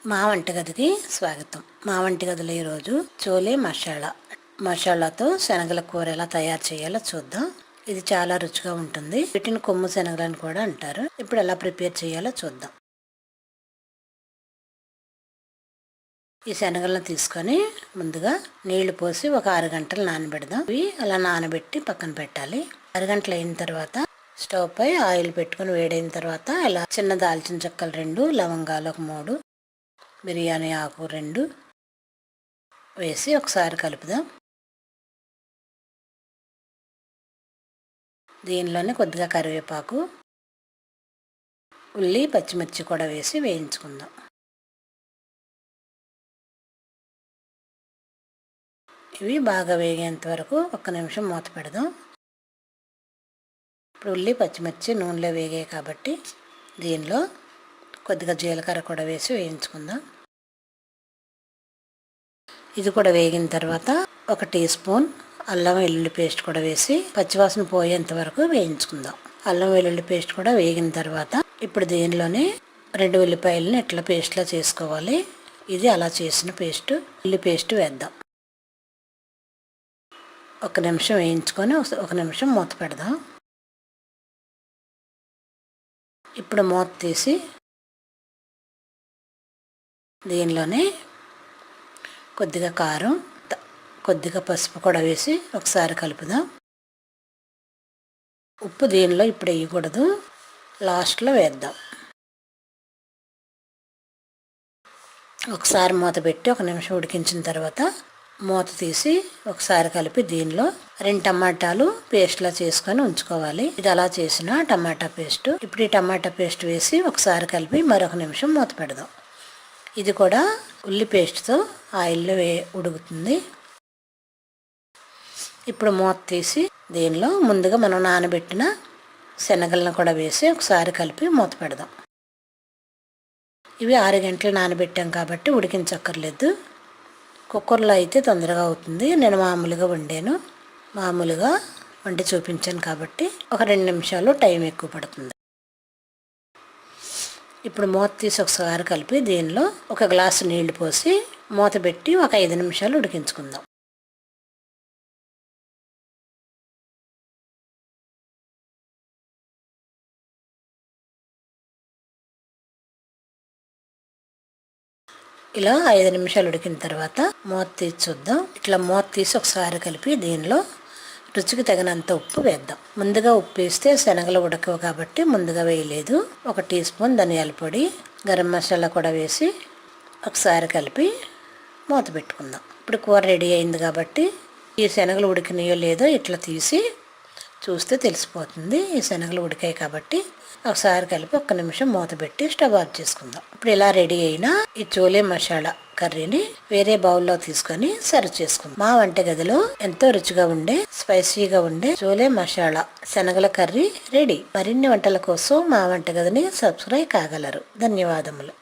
మా వంటగదికి స్వాగతం. మా వంటగదిలో ఈరోజు చోలే మసాలాతో శనగల కూర ఎలా తయారు చేయాలో చూద్దాం. ఇది చాలా రుచిగా ఉంటుంది. వీటిని కొమ్ము శనగలని కూడా అంటారు. ఇప్పుడు ఎలా ప్రిపేర్ చేయాలో చూద్దాం. ఈ శనగలను తీసుకొని ముందుగా నీళ్లు పోసి ఒక 6 గంటలు నానబెడదాం. ఇవి అలా నానబెట్టి పక్కన పెట్టాలి. 6 గంటలు అయిన తర్వాత స్టవ్ పై ఆయిల్ పెట్టుకుని వేడైన తర్వాత ఇలా చిన్న దాల్చిన చెక్కలు 2, లవంగాలు ఒక 3, బిర్యానీ ఆకు 2 వేసి ఒకసారి కలుపుదాం. దీనిలోనే కొద్దిగా కరివేపాకు, ఉల్లి, పచ్చిమిర్చి కూడా వేసి వేయించుకుందాం. ఇవి బాగా వేగేంత వరకు 1 నిమిషం మూత పెడదాం. ఇప్పుడు ఉల్లి, పచ్చిమిర్చి నూనెలో వేగాయి కాబట్టి దీనిలో కొద్దిగా జీలకర్ర కూడా వేసి వేయించుకుందాం. ఇది కూడా వేగిన తర్వాత 1 టీ స్పూన్ అల్లం వెల్లుల్లి పేస్ట్ కూడా వేసి పచ్చివాసన పోయేంత వరకు వేయించుకుందాం. అల్లం వెల్లుల్లి పేస్ట్ కూడా వేగిన తర్వాత ఇప్పుడు దీనిలోనే 2 ఉల్లిపాయలని ఇట్లా పేస్ట్లా చేసుకోవాలి. ఇది అలా చేసిన పేస్ట్, ఉల్లి పేస్ట్ వేద్దాం. 1 నిమిషం వేయించుకొని 1 నిమిషం మూత పెడదాం. ఇప్పుడు మూత తీసి దీనిలోనే కొద్దిగా కారం, కొద్దిగా పసుపు కూడా వేసి ఒకసారి కలుపుదాం. ఉప్పు దీనిలో ఇప్పుడు వేయకూడదు, లాస్ట్లో వేద్దాం. ఒకసారి మూత పెట్టి 1 నిమిషం ఉడికించిన తర్వాత మూత తీసి ఒకసారి కలిపి దీనిలో 2 టమాటాలు పేస్ట్లా చేసుకొని ఉంచుకోవాలి. ఇది అలా చేసిన టమాటా పేస్ట్. ఇప్పుడు ఈ టమాటా పేస్ట్ వేసి ఒకసారి కలిపి మరొక నిమిషం మూత పెడదాం. ఇది కూడా ఉల్లి పేస్ట్తో ఆయిల్లో ఉడుకుతుంది. ఇప్పుడు మూత తీసి దీనిలో ముందుగా మనం నానబెట్టిన శనగలను కూడా వేసి ఒకసారి కలిపి మూత పెడదాం. ఇవి 6 గంటలు నానబెట్టాం కాబట్టి ఉడికించక్కర్లేదు. కుక్కర్లో అయితే తొందరగా అవుతుంది. నేను మామూలుగా వండి చూపించాను కాబట్టి ఒక 2 నిమిషాలు టైం ఎక్కువ పడుతుంది. ఇప్పుడు మూత తీసి ఒకసారి కలిపి దీనిలో 1 గ్లాసు నీళ్లు పోసి మూత పెట్టి ఒక 5 నిమిషాలు ఉడికించుకుందాం. ఇలా 5 నిమిషాలు ఉడికిన తర్వాత మూత తీసి చూద్దాం. ఇట్లా మూత తీసి ఒకసారి కలిపి దీనిలో రుచికి తగినంత ఉప్పు వేద్దాం. ముందుగా ఉప్పు వేస్తే శనగలు ఉడకవు కాబట్టి ముందుగా వేయలేదు. 1 టీ స్పూన్ ధనియాల పొడి, గరం మసాలా కూడా వేసి ఒకసారి కలిపి మూత పెట్టుకుందాం. ఇప్పుడు కూర రెడీ అయింది కాబట్టి ఈ శనగలు ఉడికినాయో లేదో ఇట్లా తీసి చూస్తే తెలిసిపోతుంది. ఈ శనగలు ఉడికాయి కాబట్టి ఒకసారి కలిపి 1 నిమిషం మూత పెట్టి స్టవ్ ఆఫ్ చేసుకుందాం. ఇప్పుడు ఇలా రెడీ అయిన ఈ చోలే మసాలా కర్రీని వేరే బౌల్లో తీసుకొని సర్వ్ చేసుకుందాం. మా వంటగదిలో ఎంతో రుచిగా ఉండే, స్పైసీగా ఉండే చోలే మసాలా శనగల కర్రీ రెడీ. మరిన్ని వంటల కోసం మా వంటగదిని సబ్స్క్రైబ్ కాగలరు. ధన్యవాదములు.